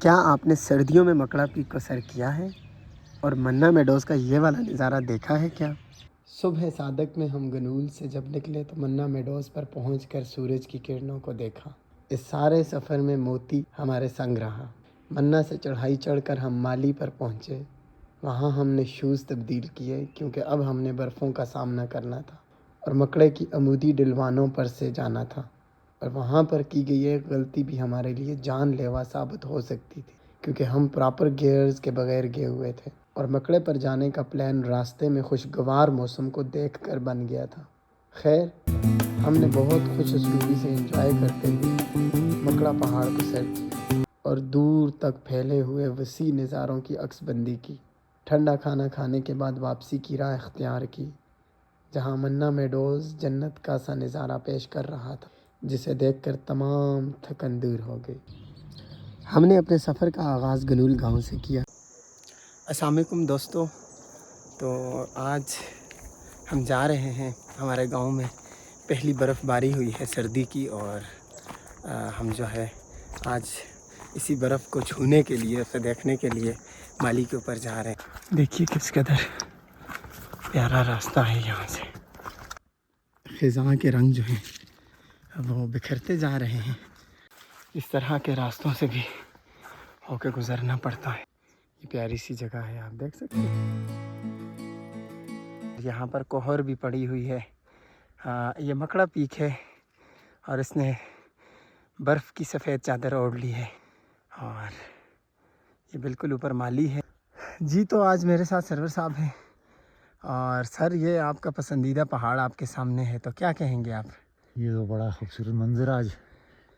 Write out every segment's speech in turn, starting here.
क्या आपने सर्दियों में मकड़ा पीक को सर किया है और मन्ना मेडोज़ का ये वाला नज़ारा देखा है क्या? सुबह सादक में हम गनूल से जब निकले तो मन्ना मेडोज़ पर पहुंचकर सूरज की किरणों को देखा। इस सारे सफ़र में मोती हमारे संग रहा। मन्ना से चढ़ाई चढ़कर हम माली पर पहुंचे। वहां हमने शूज़ तब्दील किए क्योंकि अब हमने बर्फ़ों का सामना करना था और मकड़े की अमूदी डिलवानों पर से जाना था। और वहाँ पर की गई एक गलती भी हमारे लिए जानलेवा साबित हो सकती थी क्योंकि हम प्रॉपर गियर्स के बगैर गए हुए थे और मकड़े पर जाने का प्लान रास्ते में खुशगवार मौसम को देखकर बन गया था। खैर, हमने बहुत खुश उसलूबी से एंजॉय करते हुए मकड़ा पहाड़ को सर किया और दूर तक फैले हुए वसी नज़ारों की अक्सबंदी की। ठंडा खाना खाने के बाद वापसी की राह इख्तियार की, जहाँ मन्ना मेडोज़ जन्नत का सा नज़ारा पेश कर रहा था जिसे देखकर तमाम थकन दूर हो गई। हमने अपने सफ़र का आगाज़ गनूल गांव से किया। अस्सलाम वालेकुम दोस्तों, तो आज हम जा रहे हैं। हमारे गांव में पहली बर्फ़बारी हुई है सर्दी की और हम जो है आज इसी बर्फ़ को छूने के लिए, उसे देखने के लिए माली के ऊपर जा रहे हैं। देखिए किस कदर प्यारा रास्ता है। यहाँ से ख़िज़ां के रंग जो हैं वो बिखरते जा रहे हैं। इस तरह के रास्तों से भी होकर गुज़रना पड़ता है। ये प्यारी सी जगह है, आप देख सकते हैं। यहाँ पर कोहर भी पड़ी हुई है। ये मकड़ा पीक है और इसने बर्फ़ की सफ़ेद चादर ओढ़ ली है और ये बिल्कुल ऊपर माली है जी। तो आज मेरे साथ सरवर साहब हैं और सर, ये आपका पसंदीदा पहाड़ आपके सामने है, तो क्या कहेंगे आप? ये तो बड़ा खूबसूरत मंजर आज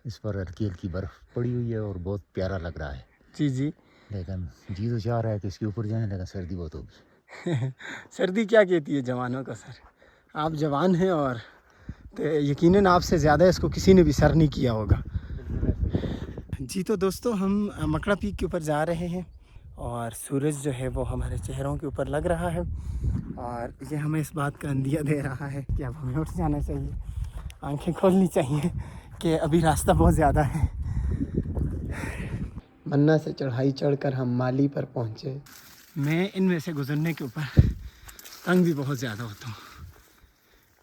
इस पर हल्की हल्की बर्फ़ पड़ी हुई है और बहुत प्यारा लग रहा है। जी जी। लेकिन जी तो चाह रहा है कि इसके ऊपर जाएं, लेकिन सर्दी बहुत होगी। सर्दी क्या कहती है जवानों का सर? आप जवान हैं और तो यकीनन आपसे ज़्यादा इसको किसी ने भी सर नहीं किया होगा जी। तो दोस्तों, हम मकड़ा पीक के ऊपर जा रहे हैं और सूरज जो है वो हमारे चेहरों के ऊपर लग रहा है और ये हमें इस बात का अंदिया दे रहा है कि अब हमें उठ जाना चाहिए, आंखें खोलनी चाहिए कि अभी रास्ता बहुत ज़्यादा है। मन्ना से चढ़ाई चढ़कर हम माली पर पहुँचे। मैं इनमें से गुज़रने के ऊपर तंग भी बहुत ज़्यादा होता हूँ।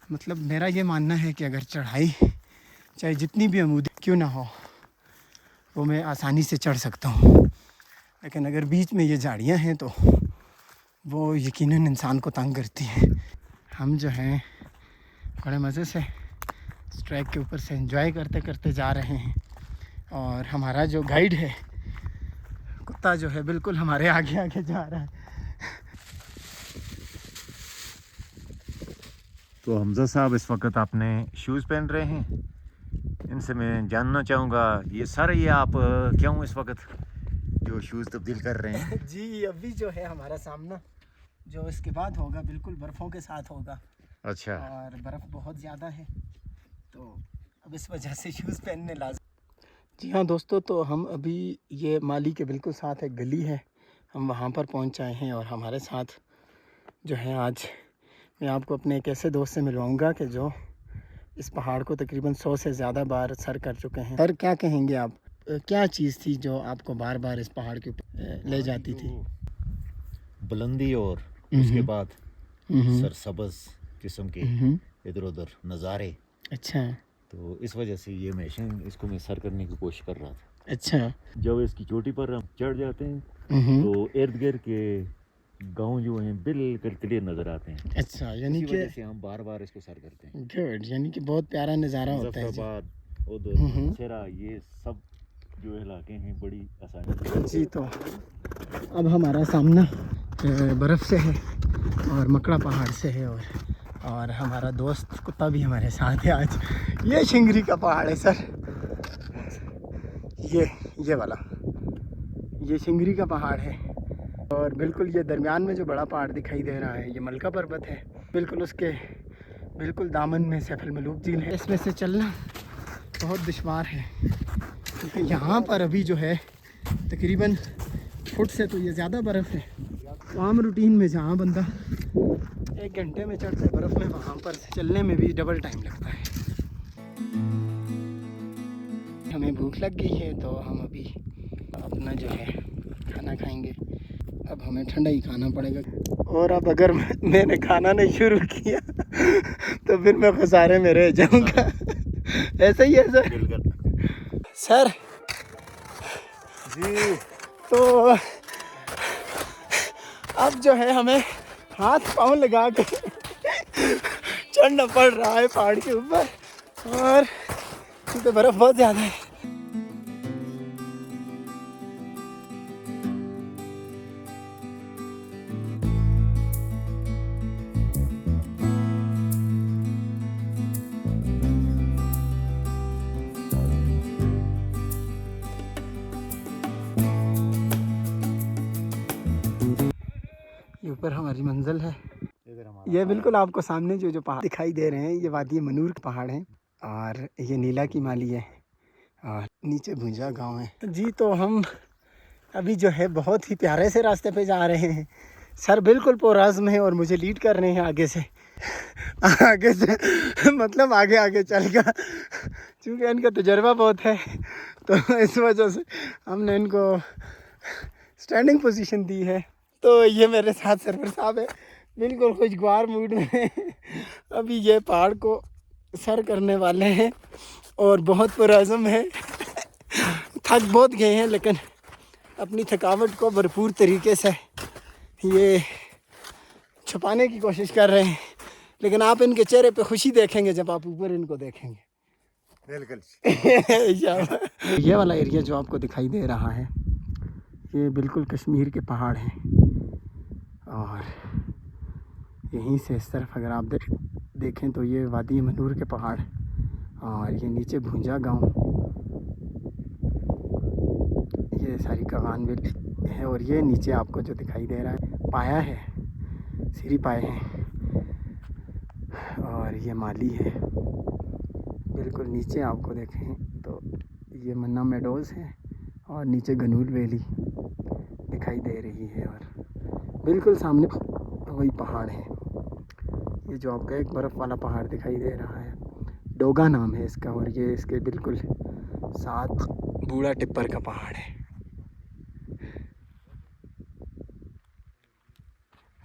मतलब मेरा ये मानना है कि अगर चढ़ाई चाहे जितनी भी अमूदी क्यों ना हो वो मैं आसानी से चढ़ सकता हूँ, लेकिन अगर बीच में ये झाड़ियाँ हैं तो वो यकीनन इंसान को तंग करती हैं। हम जो हैं बड़े मज़े से इस ट्रैक के ऊपर से एंजॉय करते करते जा रहे हैं और हमारा जो गाइड है, कुत्ता जो है, बिल्कुल हमारे आगे आगे जा रहा है। तो हमजा साहब, इस वक्त आपने शूज़ पहन रहे हैं। इनसे मैं जानना चाहूँगा ये आप क्यों इस वक्त जो शूज़ तब्दील कर रहे हैं? जी, अभी जो है हमारा सामना जो इसके बाद होगा बिल्कुल बर्फ़ों के साथ होगा। अच्छा। और बर्फ़ बहुत ज़्यादा है तो अब इस वजह से शूज़ पहनने लाज़िम। जी हाँ दोस्तों, तो हम अभी ये माली के बिल्कुल साथ एक गली है, हम वहाँ पर पहुँच आए हैं और हमारे साथ जो है आज मैं आपको अपने एक ऐसे दोस्त से मिलवाऊँगा कि जो इस पहाड़ को तकरीबन 100 से ज़्यादा बार सर कर चुके हैं। सर, क्या कहेंगे आप, क्या चीज़ थी जो आपको बार बार इस पहाड़ के ऊपर ले जाती थी? बुलंदी और उसके बाद सरसब्ज़ किस्म के इधर उधर नज़ारे। अच्छा। तो इस वजह से ये हमेशा इसको मैं सर करने की कोशिश कर रहा था। अच्छा। जब इसकी चोटी पर हम चढ़ जाते हैं तो इर्द गिर्द के गांव जो हैं बिल्कुल क्लियर नज़र आते हैं। अच्छा, यानी कि हम बार बार इसको सर करते हैं। गुड, यानी कि बहुत प्यारा नज़ारा होता है उधर सेरा, ये सब जो इलाके हैं बड़ी आसानी जी। तो अब हमारा सामना बर्फ़ से है और मकड़ा पहाड़ से है और हमारा दोस्त कुत्ता भी हमारे साथ है आज। ये शिंगरी का पहाड़ है सर, ये वाला, ये शिंगरी का पहाड़ है और बिल्कुल ये दरमियान में जो बड़ा पहाड़ दिखाई दे रहा है ये मलका पर्वत है। बिल्कुल उसके बिल्कुल दामन में सैफुल मलूक झील है। इसमें से चलना बहुत दुश्वार है क्योंकि यहाँ पर अभी जो है तकरीबन फुट से तो ये ज़्यादा बर्फ़ है। तो आम रूटीन में जहाँ बंदा 1 घंटे में चढ़ता है बर्फ़ में, वहाँ पर चलने में भी डबल टाइम लगता है। हमें भूख लग गई है तो हम अभी अपना जो है खाना खाएंगे। अब हमें ठंडा ही खाना पड़ेगा, और अब अगर मैंने खाना नहीं शुरू किया तो फिर मैं खसारे में रह जाऊंगा। ऐसा ही है सर। सर जी तो अब जो है हमें हाथ पाँव लगा के चढ़ना पड़ रहा है पहाड़ के ऊपर, और क्योंकि बर्फ़ बहुत ज़्यादा है। ये ऊपर हमारी मंजिल है। ये बिल्कुल आपको सामने जो पहाड़ दिखाई दे रहे हैं, ये वादी मनूर के पहाड़ हैं, और ये नीला की माली है, और नीचे भुंजा गांव है जी। तो हम अभी जो है बहुत ही प्यारे से रास्ते पे जा रहे हैं। सर बिल्कुल पोराज़म है और मुझे लीड कर रहे हैं आगे से मतलब आगे आगे चल गया, क्योंकि इनका तजर्बा बहुत है, तो इस वजह से हमने इनको स्टैंडिंग पोजीशन दी है। तो ये मेरे साथ सरवर साहब है, बिल्कुल खुशगवार मूड में अभी ये पहाड़ को सर करने वाले हैं, और बहुत पुरज़म है। थक बहुत गए हैं, लेकिन अपनी थकावट को भरपूर तरीके से ये छुपाने की कोशिश कर रहे हैं, लेकिन आप इनके चेहरे पे खुशी देखेंगे जब आप ऊपर इनको देखेंगे। बिल्कुल। ये वाला एरिया जो आपको दिखाई दे रहा है, ये बिल्कुल कश्मीर के पहाड़ हैं, और यहीं से इस तरफ अगर आप देखें तो ये वादी मनूर के पहाड़, और ये नीचे भुंजा गांव, ये सारी कगान बिल है, और ये नीचे आपको जो दिखाई दे रहा है पाया है, सीरी पाए हैं, और ये माली है। बिल्कुल नीचे आपको देखें तो ये मन्ना मेडोज़ है, और नीचे गनूल वैली दिखाई दे रही है, और बिल्कुल सामने वही पहाड़ है। ये जो आपका एक बर्फ़ वाला पहाड़ दिखाई दे रहा है, डोगा नाम है इसका, और ये इसके बिल्कुल साथ बूढ़ा टिप्पर का पहाड़ है।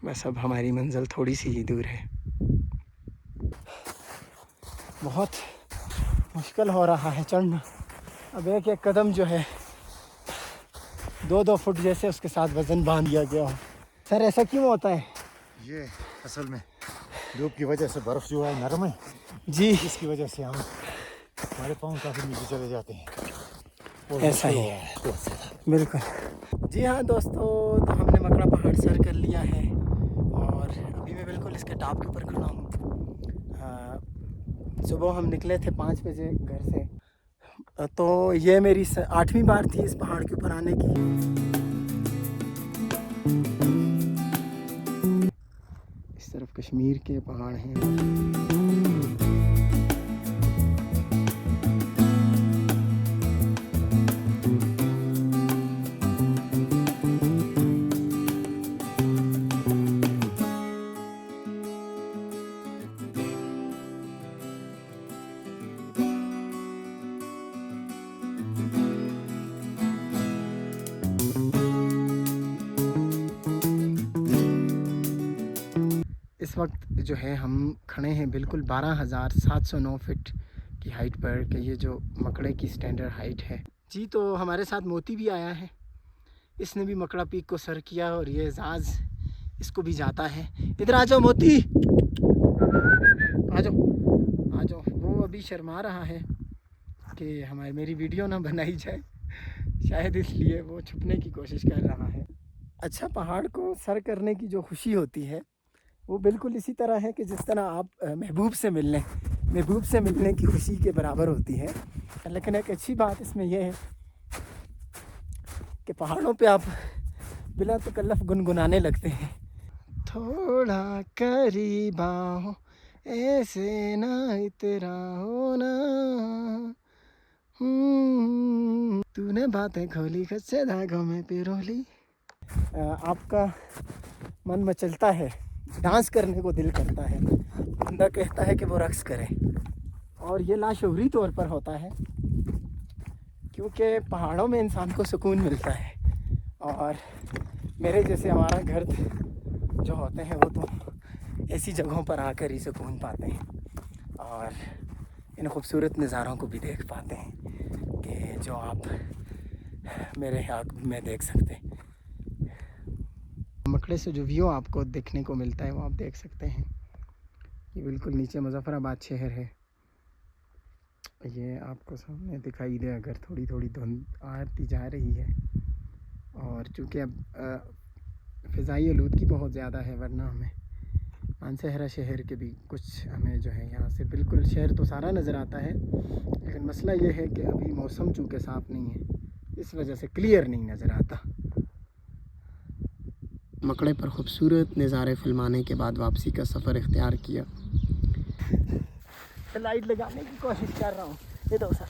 बस अब हमारी मंजिल थोड़ी सी ही दूर है। बहुत मुश्किल हो रहा है चढ़ना। अब एक एक कदम जो है 2-2 फुट जैसे उसके साथ वज़न बांध दिया गया हो। सर ऐसा क्यों होता है? ये असल में धूप की वजह से बर्फ़ जो है नरम है जी, इसकी वजह से हम हमारे पाँव काफ़ी नीचे चले जाते हैं। ऐसा ही है बिल्कुल। जी हाँ दोस्तों, तो हमने मकड़ा पहाड़ सर कर लिया है, और अभी मैं बिल्कुल इसके टॉप के ऊपर खड़ा हूँ। सुबह हम निकले थे 5 बजे घर से, तो ये मेरी 8वीं बार थी इस पहाड़ के ऊपर आने की। इस तरफ कश्मीर के पहाड़ हैं। इस वक्त जो है हम खड़े हैं बिल्कुल 12,709 फीट की हाइट पर, कि ये जो मकड़े की स्टैंडर्ड हाइट है जी। तो हमारे साथ मोती भी आया है, इसने भी मकड़ा पीक को सर किया, और ये एजाज़ इसको भी जाता है। इधर आ जाओ मोती, आ जाओ आ जाओ। वो अभी शर्मा रहा है कि मेरी वीडियो ना बनाई जाए, शायद इसलिए वो छुपने की कोशिश कर रहा है। अच्छा, पहाड़ को सर करने की जो खुशी होती है वो बिल्कुल इसी तरह है कि जिस तरह आप महबूब से मिलने की खुशी के बराबर होती है। लेकिन एक अच्छी बात इसमें यह है कि पहाड़ों पे आप बिला तकल्लुफ़ गुनगुनाने लगते हैं। थोड़ा करीब आओ, ऐसे ना इतराओ ना, तूने बातें खोली कच्चे धागों में पिरोली। आपका मन मचलता है, डांस करने को दिल करता है, बंदा कहता है कि वो रक्स करे, और ये लाशऊरी तौर पर होता है क्योंकि पहाड़ों में इंसान को सुकून मिलता है, और मेरे जैसे हमारा घर जो होते हैं वो तो ऐसी जगहों पर आकर ही सुकून पाते हैं और इन खूबसूरत नज़ारों को भी देख पाते हैं कि जो आप मेरे आँख में देख सकते हैं। मकड़े से जो व्यू आपको देखने को मिलता है वो आप देख सकते हैं। ये बिल्कुल नीचे मुजफ्फराबाद शहर है, ये आपको सामने दिखाई दे अगर थोड़ी थोड़ी धुंध आती जा रही है। और चूँकि अब फ़िज़ाई आलूदगी बहुत ज़्यादा है, वरना हमें मानसहरा शहर के भी कुछ हमें जो है यहाँ से बिल्कुल शहर तो सारा नज़र आता है, लेकिन मसला ये है कि अभी मौसम चूँकि साफ़ नहीं है, इस वजह से क्लियर नहीं नज़र आता। मकड़े पर खूबसूरत नज़ारे फिल्माने के बाद वापसी का सफ़र इख्तियार किया। लाइट लगाने की कोशिश कर रहा हूँ, ये दो सर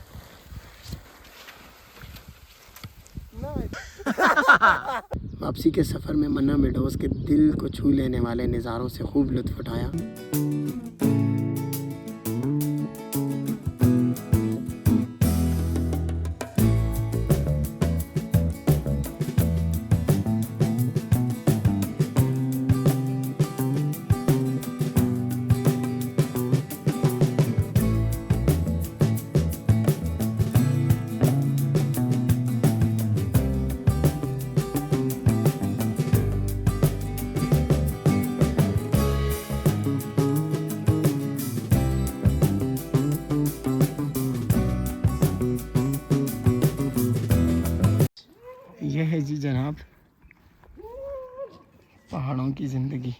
वापसी के सफ़र में मन्ना मेडोज़ के दिल को छू लेने वाले नज़ारों से खूब लुत्फ़ उठाया। यह है जी जनाब पहाड़ों की ज़िंदगी।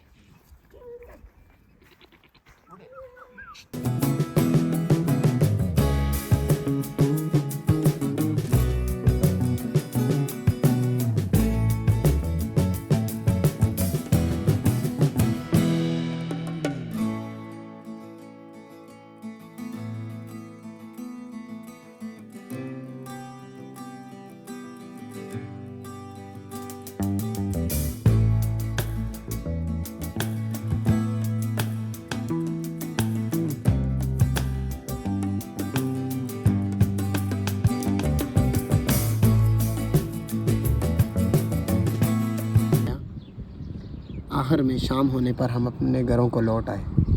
आखिर में शाम होने पर हम अपने घरों को लौट आए।